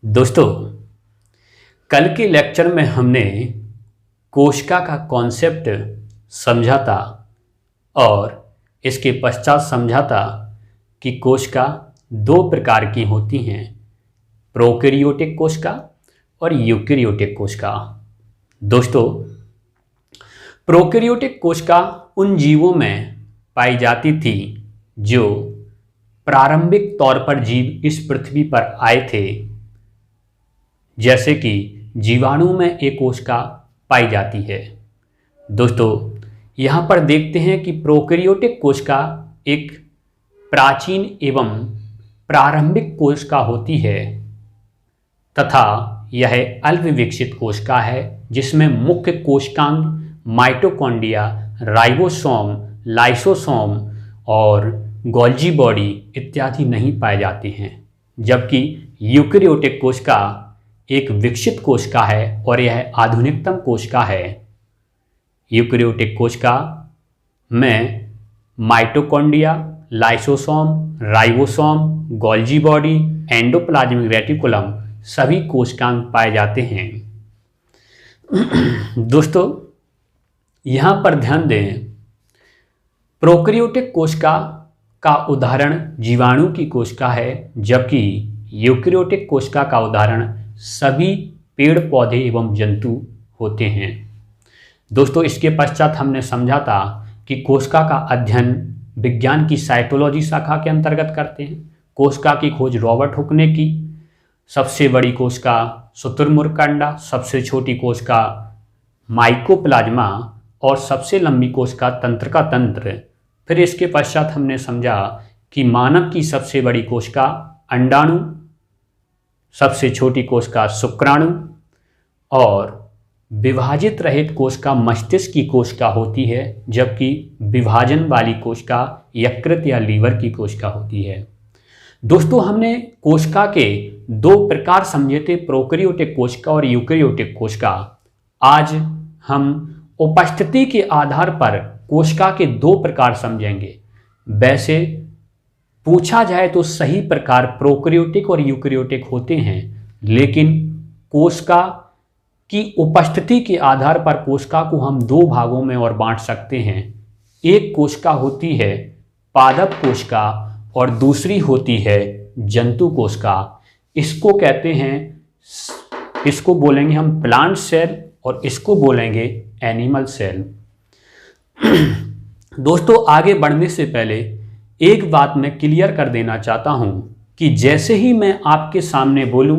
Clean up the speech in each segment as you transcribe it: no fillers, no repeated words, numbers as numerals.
दोस्तों, कल के लेक्चर में हमने कोशिका का कॉन्सेप्ट समझा था और इसके पश्चात समझा था कि कोशिका दो प्रकार की होती हैं, प्रोकैरियोटिक कोशिका और यूकैरियोटिक कोशिका। दोस्तों, प्रोकैरियोटिक कोशिका उन जीवों में पाई जाती थी जो प्रारंभिक तौर पर जीव इस पृथ्वी पर आए थे, जैसे कि जीवाणु में एक कोशिका पाई जाती है। दोस्तों, यहाँ पर देखते हैं कि प्रोकैरियोटिक कोशिका एक प्राचीन एवं प्रारंभिक कोशिका होती है तथा यह अल्प विकसित कोशिका है जिसमें मुख्य कोशिकांग माइटोकॉन्ड्रिया, राइबोसोम, लाइसोसोम और गोल्जी बॉडी इत्यादि नहीं पाए जाते हैं, जबकि यूकैरियोटिक कोशिका एक विकसित कोशिका है और यह आधुनिकतम कोशिका है। यूकैरियोटिक कोशिका में mitochondria, lysosome, ribosome, Golgi body, endoplasmic reticulum सभी कोशिकांग पाए जाते हैं। दोस्तों, यहाँ पर ध्यान दें, प्रोकैरियोटिक कोशिका का उदाहरण जीवाणु की कोशिका है, जबकि यूकैरियोटिक कोशिका का उदाहरण सभी पेड़ पौधे एवं जंतु होते हैं। दोस्तों, इसके पश्चात हमने समझा था कि कोशिका का अध्ययन विज्ञान की साइटोलॉजी शाखा के अंतर्गत करते हैं। कोशिका की खोज रॉबर्ट हुक ने की। सबसे बड़ी कोशिका शुतुरमुर्ग अंडा, सबसे छोटी कोशिका माइकोप्लाज्मा और सबसे लंबी कोशिका तंत्रिका तंत्र। फिर इसके पश्चात हमने समझा कि मानव की सबसे बड़ी कोशिका अंडाणु, सबसे छोटी कोशिका शुक्राणु और विभाजित रहित कोशिका मस्तिष्क की कोशिका होती है, जबकि विभाजन वाली कोशिका यकृत या लीवर की कोशिका होती है। दोस्तों, हमने कोशिका के दो प्रकार समझे थे, प्रोकैरियोटिक कोशिका और यूकैरियोटिक कोशिका। आज हम उपस्थिति के आधार पर कोशिका के दो प्रकार समझेंगे। वैसे पूछा जाए तो सही प्रकार प्रोकैरियोटिक और यूकैरियोटिक होते हैं, लेकिन कोशिका की उपस्थिति के आधार पर कोशिका को हम दो भागों में और बांट सकते हैं। एक कोशिका होती है पादप कोशिका और दूसरी होती है जंतु कोशिका। इसको कहते हैं, इसको बोलेंगे हम प्लांट सेल और इसको बोलेंगे एनिमल सेल। दोस्तों, आगे बढ़ने से पहले एक बात मैं क्लियर कर देना चाहता हूं कि जैसे ही मैं आपके सामने बोलूं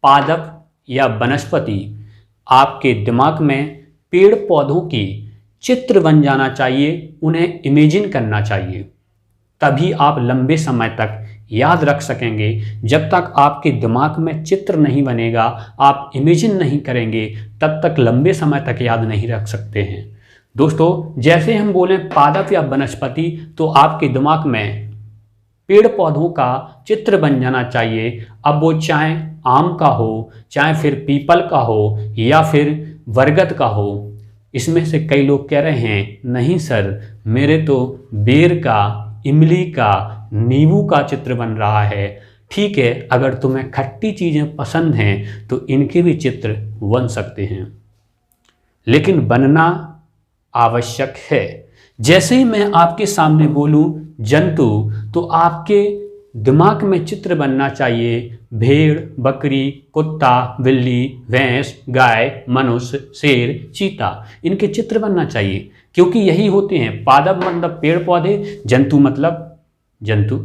पादप या वनस्पति, आपके दिमाग में पेड़ पौधों की चित्र बन जाना चाहिए, उन्हें इमेजिन करना चाहिए। तभी आप लंबे समय तक याद रख सकेंगे। जब तक आपके दिमाग में चित्र नहीं बनेगा, आप इमेजिन नहीं करेंगे, तब तक लंबे समय तक याद नहीं रख सकते हैं। दोस्तों, जैसे हम बोलें पादप या वनस्पति, तो आपके दिमाग में पेड़ पौधों का चित्र बन जाना चाहिए। अब वो चाहे आम का हो, चाहे फिर पीपल का हो या फिर बरगद का हो। इसमें से कई लोग कह रहे हैं, नहीं सर, मेरे तो बेर का, इमली का, नींबू का चित्र बन रहा है। ठीक है, अगर तुम्हें खट्टी चीज़ें पसंद हैं तो इनके भी चित्र बन सकते हैं, लेकिन बनना आवश्यक है। जैसे ही मैं आपके सामने बोलूं जंतु, तो आपके दिमाग में चित्र बनना चाहिए भेड़, बकरी, कुत्ता, बिल्ली, भैंस, गाय, मनुष्य, शेर, चीता। इनके चित्र बनना चाहिए, क्योंकि यही होते हैं। पादप मतलब पेड़ पौधे, जंतु मतलब जंतु।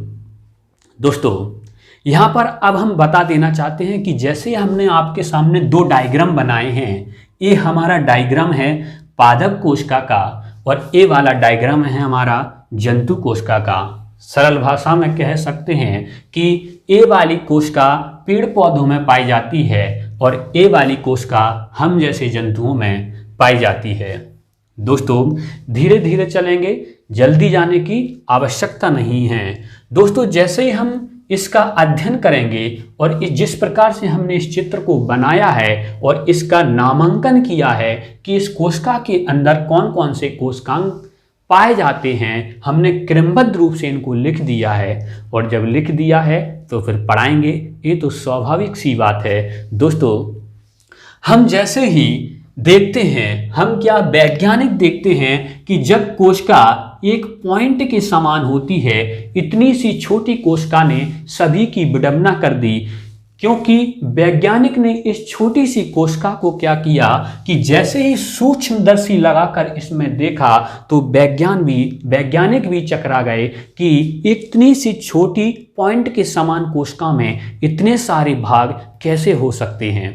दोस्तों, यहाँ पर अब हम बता देना चाहते हैं कि जैसे हमने आपके सामने दो डायग्राम बनाए हैं, ये हमारा डायग्राम है पादप कोशिका का और ये वाला डायग्राम है हमारा जंतु कोशिका का। सरल भाषा में कह सकते हैं कि ये वाली कोशिका पेड़ पौधों में पाई जाती है और ये वाली कोशिका हम जैसे जंतुओं में पाई जाती है। दोस्तों, धीरे धीरे चलेंगे, जल्दी जाने की आवश्यकता नहीं है। दोस्तों, जैसे ही हम इसका अध्ययन करेंगे और जिस प्रकार से हमने इस चित्र को बनाया है और इसका नामांकन किया है कि इस कोशिका के अंदर कौन कौन से कोशिकांग पाए जाते हैं। हमने क्रमबद्ध रूप से इनको लिख दिया है, और जब लिख दिया है तो फिर पढ़ाएंगे, ये तो स्वाभाविक सी बात है। दोस्तों, हम जैसे ही देखते हैं, हम क्या वैज्ञानिक देखते हैं कि जब कोशिका एक पॉइंट के समान होती है, इतनी सी छोटी कोशिका ने सभी की विडंबना कर दी, क्योंकि वैज्ञानिक ने इस छोटी सी कोशिका को क्या किया कि जैसे ही सूक्ष्मदर्शी लगाकर इसमें देखा तो वैज्ञानिक भी चकरा गए कि इतनी सी छोटी पॉइंट के समान कोशिका में इतने सारे भाग कैसे हो सकते हैं।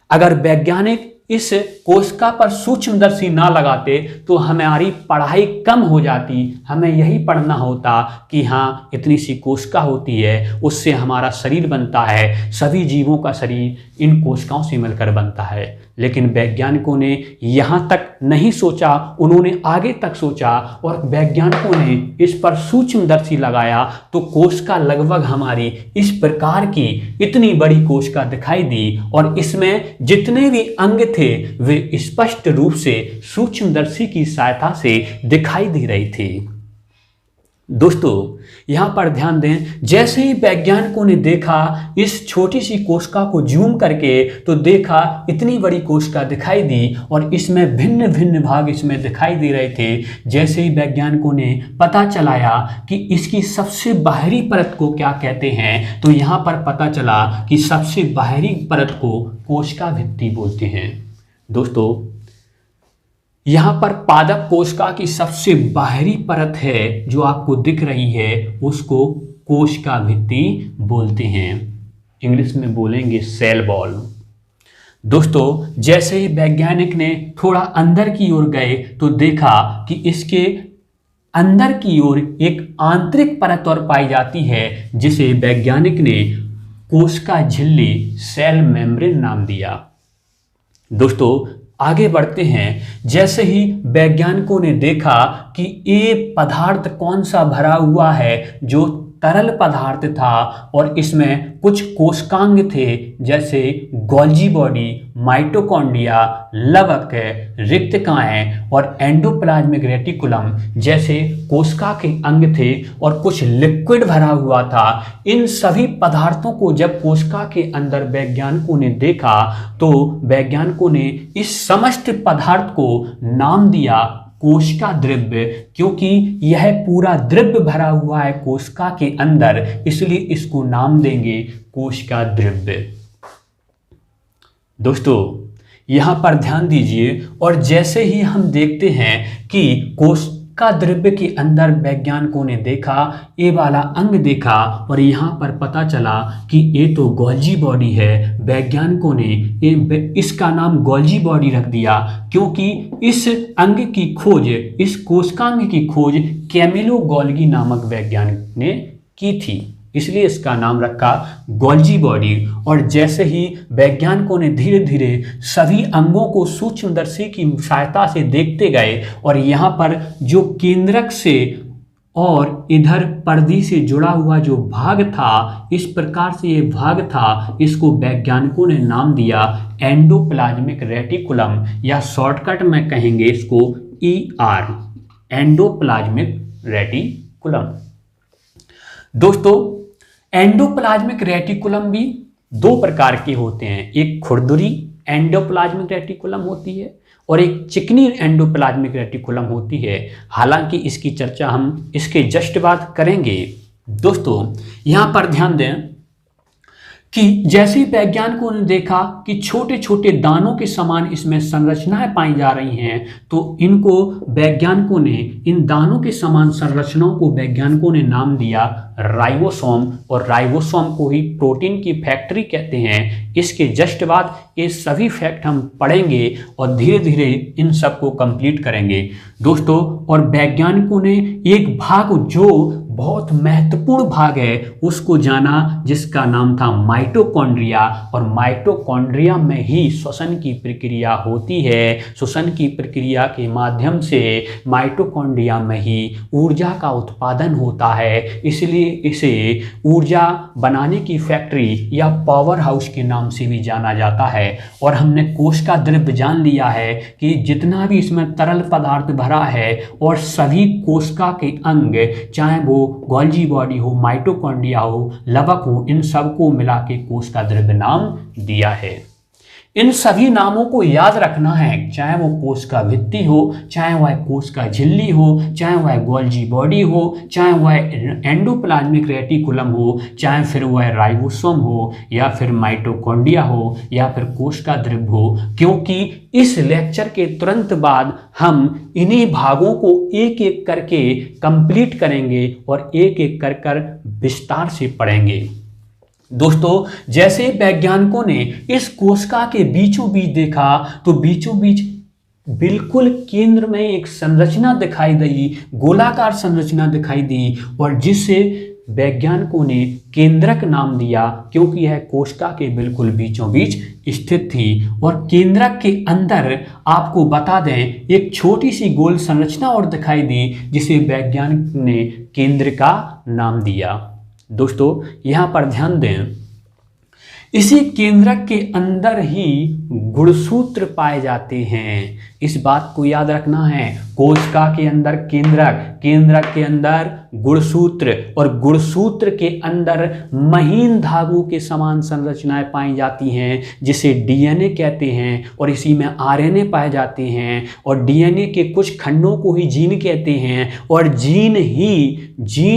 अगर वैज्ञानिक इस कोशिका पर सूक्ष्मदर्शी ना लगाते तो हमारी पढ़ाई कम हो जाती। हमें यही पढ़ना होता कि हाँ, इतनी सी कोशिका होती है, उससे हमारा शरीर बनता है, सभी जीवों का शरीर इन कोशिकाओं से मिलकर बनता है। लेकिन वैज्ञानिकों ने यहाँ तक नहीं सोचा, उन्होंने आगे तक सोचा, और वैज्ञानिकों ने इस पर सूक्ष्मदर्शी लगाया तो कोशिका लगभग हमारी इस प्रकार की इतनी बड़ी कोशिका दिखाई दी, और इसमें जितने भी अंग थे वे स्पष्ट रूप से सूक्ष्मदर्शी की सहायता से दिखाई दे रहे थे। दोस्तों, यहां पर ध्यान दें, जैसे ही वैज्ञानिकों ने देखा इस छोटी सी कोशिका को जूम करके, तो देखा इतनी बड़ी कोशिका दिखाई दी और इसमें भिन्न भिन्न भाग इसमें दिखाई दे रहे थे। जैसे ही वैज्ञानिकों ने पता चलाया कि इसकी सबसे बाहरी परत को क्या कहते हैं, तो यहां पर पता चला कि सबसे बाहरी परत को कोशिका भित्ति बोलते हैं। दोस्तों, यहाँ पर पादप कोशिका की सबसे बाहरी परत है जो आपको दिख रही है, उसको कोशिका भित्ति बोलते हैं। इंग्लिश में बोलेंगे सेल वॉल। दोस्तों, जैसे ही वैज्ञानिक ने थोड़ा अंदर की ओर गए तो देखा कि इसके अंदर की ओर एक आंतरिक परत और पाई जाती है, जिसे वैज्ञानिक ने कोशिका झिल्ली सेल मेम्ब्रेन नाम दिया। दोस्तों, आगे बढ़ते हैं। जैसे ही वैज्ञानिकों ने देखा कि ये पदार्थ कौन सा भरा हुआ है, जो तरल पदार्थ था, और इसमें कुछ कोशिकांग थे जैसे गोल्जी बॉडी, माइटोकॉन्ड्रिया, लवक, रिक्तकाएं और एंडोप्लाज्मिक रेटिकुलम जैसे कोशिका के अंग थे, और कुछ लिक्विड भरा हुआ था। इन सभी पदार्थों को जब कोशिका के अंदर वैज्ञानिकों ने देखा तो वैज्ञानिकों ने इस समस्त पदार्थ को नाम दिया कोशिका द्रव्य, क्योंकि यह पूरा द्रव्य भरा हुआ है कोशिका के अंदर, इसलिए इसको नाम देंगे कोशिका द्रव्य। दोस्तों, यहां पर ध्यान दीजिए, और जैसे ही हम देखते हैं कि कोशिका द्रव्य के अंदर वैज्ञानिकों ने देखा, ये वाला अंग देखा, और यहाँ पर पता चला कि ये तो गोल्जी बॉडी है। वैज्ञानिकों ने इसका नाम गोल्जी बॉडी रख दिया, क्योंकि इस अंग की खोज, इस कोशिकांग की खोज कैमिलो गोल्गी नामक वैज्ञानिक ने की थी, इसलिए इसका नाम रखा गोल्जी बॉडी। और जैसे ही वैज्ञानिकों ने धीरे धीरे सभी अंगों को सूक्ष्मदर्शी की सहायता से देखते गए, और यहाँ पर जो केंद्रक से और इधर पर्दी से जुड़ा हुआ जो भाग था, इस प्रकार से ये भाग था, इसको वैज्ञानिकों ने नाम दिया एंडोप्लाज्मिक रेटिकुलम, या शॉर्टकट में कहेंगे इसको ER, एंडोप्लाज्मिक रेटिकुलम। दोस्तों, एंडोप्लाज्मिक रेटिकुलम भी दो प्रकार के होते हैं। एक खुरदुरी एंडोप्लाज्मिक रेटिकुलम होती है और एक चिकनी एंडोप्लाज्मिक रेटिकुलम होती है। हालांकि इसकी चर्चा हम इसके जस्ट बाद करेंगे। दोस्तों, यहाँ पर ध्यान दें कि जैसे ही वैज्ञानिकों ने देखा कि छोटे छोटे दानों के समान इसमें संरचनाएं पाई जा रही हैं, तो इनको वैज्ञानिकों ने, इन दानों के समान संरचनाओं को वैज्ञानिकों ने नाम दिया राइबोसोम, और राइबोसोम को ही प्रोटीन की फैक्ट्री कहते हैं। इसके जस्ट बाद ये सभी फैक्ट हम पढ़ेंगे और धीरे धीरे इन सब को कंप्लीट करेंगे। दोस्तों, और वैज्ञानिकों ने एक भाग जो बहुत महत्वपूर्ण भाग है उसको जाना, जिसका नाम था माइटोकॉन्ड्रिया। और माइटोकॉन्ड्रिया में ही श्वसन की प्रक्रिया होती है। श्वसन की प्रक्रिया के माध्यम से माइटोकॉन्ड्रिया में ही ऊर्जा का उत्पादन होता है, इसलिए इसे ऊर्जा बनाने की फैक्ट्री या पावर हाउस के नाम से भी जाना जाता है। और हमने कोशिका द्रव्य जान लिया है कि जितना भी इसमें तरल पदार्थ भरा है और सभी कोशिका के अंग, चाहे वो गोल्जी बॉडी हो, माइटोकॉन्ड्रिया हो, लवक हो, इन सबको मिला के कोशिका द्रव्य नाम दिया है। इन सभी नामों को याद रखना है, चाहे वो कोशिका भित्ति हो, चाहे वह कोशिका झिल्ली हो, चाहे वह गोल्जी बॉडी हो, चाहे वह एंडोप्लाज्मिक रेटिकुलम हो, चाहे फिर वह राइबोसोम हो, या फिर माइटोकॉन्ड्रिया हो, या फिर कोशिका द्रव्य हो। क्योंकि इस लेक्चर के तुरंत बाद हम इन्हीं भागों को एक एक करके कंप्लीट करेंगे और एक एक कर विस्तार से पढ़ेंगे। दोस्तों, जैसे वैज्ञानिकों ने इस कोशिका के बीचों बीच देखा तो बीचों बीच बिल्कुल केंद्र में एक संरचना दिखाई दी, गोलाकार संरचना दिखाई दी, और जिससे वैज्ञानिकों ने केंद्रक नाम दिया, क्योंकि यह कोशिका के बिल्कुल बीचों बीच स्थित थी। और केंद्रक के अंदर आपको बता दें एक छोटी सी गोल संरचना और दिखाई दी, जिसे वैज्ञानिक ने केंद्र का नाम दिया। दोस्तों, यहाँ पर ध्यान दें, इसी केंद्रक के अंदर ही गुणसूत्र पाए जाते हैं। इस बात को याद रखना है, कोशिका के अंदर केंद्रक, केंद्रक के अंदर गुणसूत्र, और गुणसूत्र के अंदर महीन धागों के समान संरचनाएं पाई जाती हैं, जिसे डीएनए कहते हैं। और इसी में आरएनए पाए जाते हैं, और डीएनए के कुछ खंडों को ही जीन कहते हैं। और जीन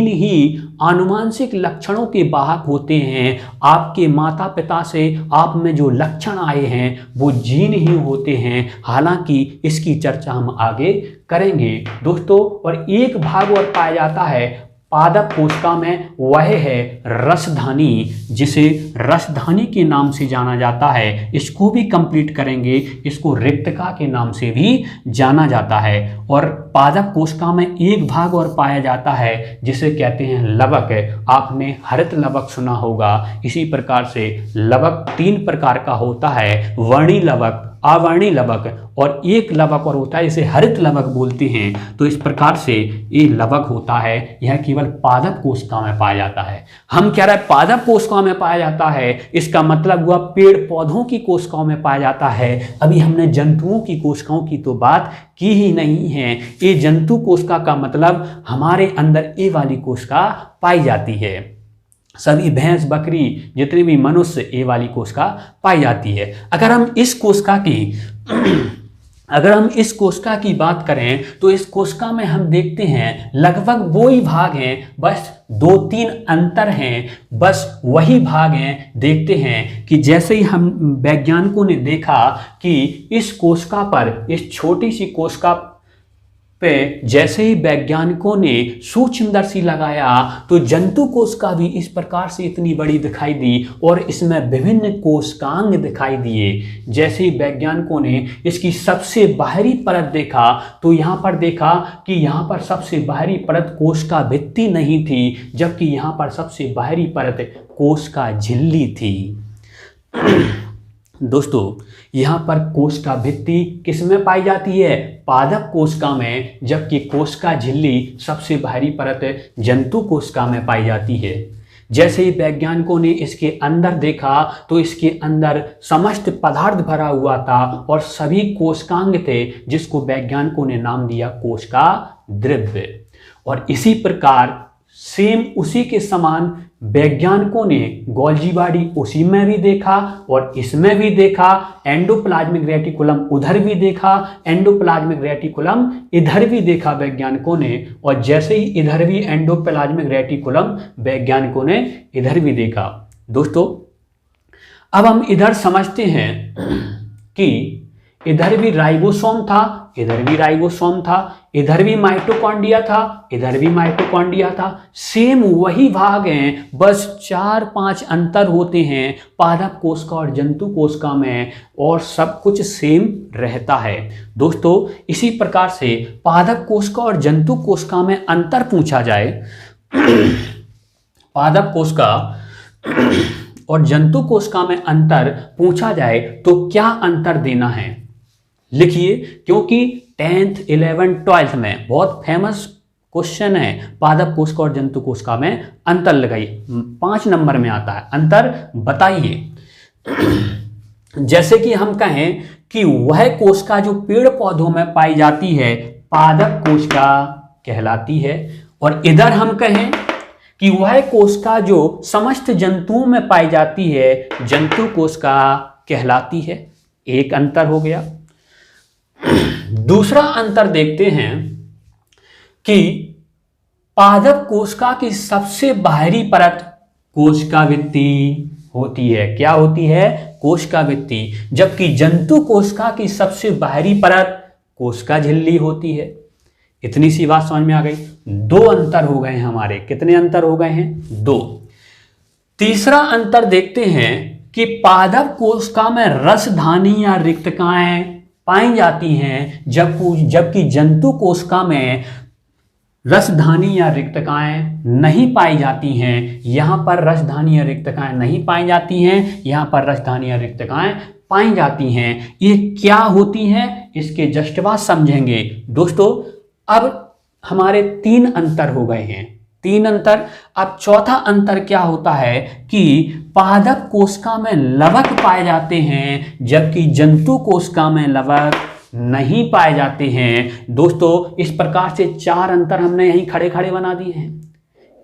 ही आनुवांशिक लक्षणों के वाहक होते हैं। आपके माता पिता से आप में जो लक्षण आए हैं वो जीन ही होते हैं। हालांकि इसकी चर्चा हम आगे करेंगे दोस्तों। और एक भाग और पाया जाता है पादप कोशिका में, वह है रसधानी, जिसे रसधानी के नाम से जाना जाता है। इसको भी कंप्लीट करेंगे। इसको रिक्तका के नाम से भी जाना जाता है। और पादप कोशिका में एक भाग और पाया जाता है जिसे कहते हैं लवक। आपने हरित लवक सुना होगा। इसी प्रकार से लवक 3 प्रकार का होता है, वर्णी लवक, अवर्णी लवक, और एक लवक और होता है इसे हरित लवक बोलते हैं। तो इस प्रकार से ये लवक होता है, यह केवल पादप कोशिका में पाया जाता है। हम कह रहे हैं पादप कोशिका में पाया जाता है, इसका मतलब हुआ पेड़ पौधों की कोशिकाओं में पाया जाता है। अभी हमने जंतुओं की कोशिकाओं की तो बात की ही नहीं है। ये जंतु कोशिका का मतलब हमारे अंदर ये वाली कोशिका पाई जाती है। सभी भैंस, बकरी, जितने भी मनुष्य, ये वाली कोशिका पाई जाती है। अगर हम इस कोशिका की बात करें तो इस कोशिका में हम देखते हैं लगभग वो ही भाग हैं, बस 2-3 अंतर हैं, बस वही भाग हैं। देखते हैं कि जैसे ही हम वैज्ञानिकों ने देखा कि इस कोशिका पर, इस छोटी सी कोशिका पे जैसे ही वैज्ञानिकों ने सूक्ष्मदर्शी लगाया तो जंतु कोशिका भी इस प्रकार से इतनी बड़ी दिखाई दी और इसमें विभिन्न कोशिकांग दिखाई दिए। जैसे ही वैज्ञानिकों ने इसकी सबसे बाहरी परत देखा तो यहाँ पर देखा कि यहाँ पर सबसे बाहरी परत कोशिका भित्ति नहीं थी, जबकि यहाँ पर सबसे बाहरी परत कोशिका झिल्ली थी। दोस्तों, यहाँ पर कोशिका भित्ति किस में पाई जाती है? पादप कोशिका में, जबकि कोशिका झिल्ली सबसे बाहरी परत जंतु कोशिका में पाई जाती है। जैसे ही वैज्ञानिकों ने इसके अंदर देखा तो इसके अंदर समस्त पदार्थ भरा हुआ था और सभी कोशिकांग थे, जिसको वैज्ञानिकों ने नाम दिया कोशिका द्रव्य। और इसी प्रकार सेम उसी के समान वैज्ञानिकों ने गोल्जी बॉडी उसी में भी देखा और इसमें भी देखा, एंडोप्लाज्मिक रेटिकुलम उधर भी देखा, एंडोप्लाज्मिक रेटिकुलम इधर भी देखा वैज्ञानिकों ने। और जैसे ही इधर भी एंडोप्लाज्मिक रेटिकुलम वैज्ञानिकों ने इधर भी देखा। दोस्तों, अब हम इधर समझते हैं कि इधर भी राइबोसोम था, इधर भी राइबोसोम था, इधर भी माइटोकॉन्ड्रिया था, इधर भी माइटोकॉन्ड्रिया था। सेम वही भाग हैं, बस 4-5 अंतर होते हैं पादप कोशिका और जंतु कोशिका में, और सब कुछ सेम रहता है। दोस्तों, इसी प्रकार से पादप कोशिका और जंतु कोशिका में अंतर पूछा जाए पादप कोशिका और जंतु कोशिका में अंतर पूछा जाए तो क्या अंतर देना है? लिखिए, क्योंकि 10th 11th 12th में बहुत फेमस क्वेश्चन है, पादप कोशिका और जंतु कोशिका में अंतर लगाइए, 5 नंबर में आता है, अंतर बताइए। जैसे कि हम कहें कि वह कोशिका जो पेड़ पौधों में पाई जाती है पादप कोशिका कहलाती है, और इधर हम कहें कि वह कोशिका जो समस्त जंतुओं में पाई जाती है जंतु कोशिका कहलाती है। एक अंतर हो गया। दूसरा अंतर देखते हैं कि पादप कोशिका की सबसे बाहरी परत कोशिकावृत्ति होती है। क्या होती है? कोशिकावृत्ति। जबकि जंतु कोशिका की सबसे बाहरी परत कोशिका झिल्ली होती है। इतनी सी बात समझ में आ गई। 2 अंतर हो गए हैं हमारे। कितने अंतर हो गए हैं? 2। तीसरा अंतर देखते हैं कि पादप कोशिका में रसधानी या रिक्तकाएं पाई जाती हैं, जबकि जंतु कोशिका में रसधानी या रिक्तकाएं नहीं पाई जाती हैं। यहाँ पर रसधानी या रिक्तकाएं नहीं पाई जाती हैं, यहाँ पर रसधानी या रिक्तकाएं पाई जाती हैं। ये क्या होती हैं, इसके जस्ट बाद समझेंगे। दोस्तों, अब हमारे 3 अंतर हो गए हैं। 3 अंतर। अब चौथा अंतर क्या होता है कि पादप कोशिका में लवक पाए जाते हैं, जबकि जंतु कोशिका में लवक नहीं पाए जाते हैं। दोस्तों, इस प्रकार से 4 अंतर हमने यहीं खड़े खड़े बना दिए हैं।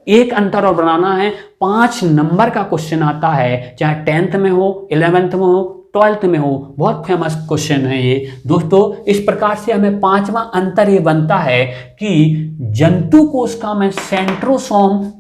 एक अंतर और बनाना है। 5 नंबर का क्वेश्चन आता है, चाहे 10th में हो, 11th में हो, 12th में हो। बहुत फेमस क्वेश्चन है ये। दोस्तों, इस प्रकार से हमें 5वां अंतर ये बनता है कि जंतु कोशिका में सेंट्रोसोम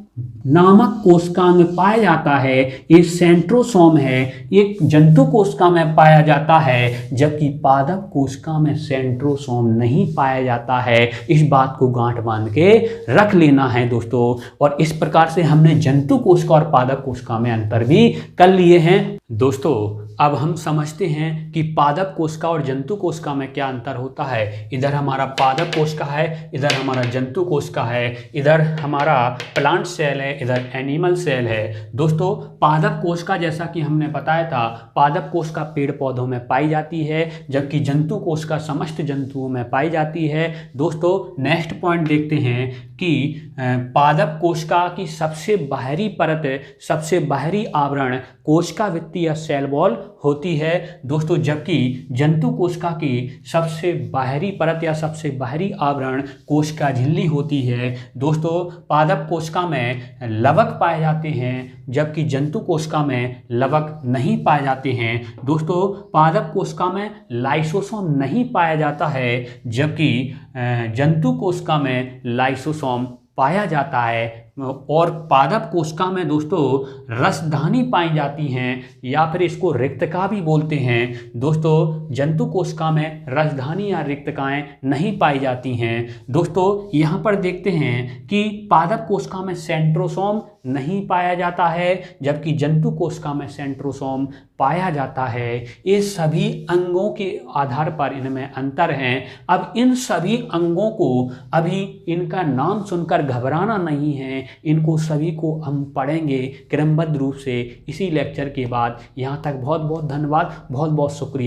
नामक कोशिका में पाया जाता है। ये सेंट्रोसोम है, एक जंतु कोशिका में पाया जाता है, जबकि पादप कोशिका में सेंट्रोसोम नहीं पाया जाता है। इस बात को गांठ बांध के रख लेना है दोस्तों। और इस प्रकार से हमने जंतु कोशिका और पादप कोशिका में अंतर भी कर लिए हैं। दोस्तों, अब हम समझते हैं कि पादप कोशिका और जंतु कोशिका में क्या अंतर होता है। इधर हमारा पादप कोशिका है, इधर हमारा जंतु कोशिका है, इधर हमारा प्लांट सेल है, इधर एनिमल सेल है। दोस्तों, पादप कोशिका जैसा कि हमने बताया था, पादप कोशिका पेड़ पौधों में पाई जाती है, जबकि जंतु कोशिका समस्त जंतुओं में पाई जाती है। दोस्तों, नेक्स्ट पॉइंट देखते हैं कि पादप कोशिका की सबसे बाहरी परत, सबसे बाहरी आवरण कोशिकावृत्ति या सेल वॉल होती है। दोस्तों, जबकि जंतु कोशिका की सबसे बाहरी परत या सबसे बाहरी आवरण कोशिका झिल्ली होती है। दोस्तों, पादप कोशिका में लवक पाए जाते हैं, जबकि जंतु कोशिका में लवक नहीं पाए जाते हैं। दोस्तों, पादप कोशिका में लाइसोसोम नहीं पाया जाता है, जबकि जंतु कोशिका में लाइसोसोम पाया जाता है। और पादप कोशिका में दोस्तों रसधानी पाई जाती हैं, या फिर इसको रिक्तका भी बोलते हैं। दोस्तों, जंतु कोशिका में रसधानी या रिक्तकाएं नहीं पाई जाती हैं। दोस्तों, यहाँ पर देखते हैं कि पादप कोशिका में सेंट्रोसोम नहीं पाया जाता है, जबकि जंतु कोशिका में सेंट्रोसोम पाया जाता है। ये सभी अंगों के आधार पर इनमें अंतर हैं। अब इन सभी अंगों को अभी इनका नाम सुनकर घबराना नहीं है, इनको सभी को हम पढ़ेंगे क्रमबद्ध रूप से इसी लेक्चर के बाद। यहाँ तक बहुत बहुत धन्यवाद, बहुत बहुत शुक्रिया।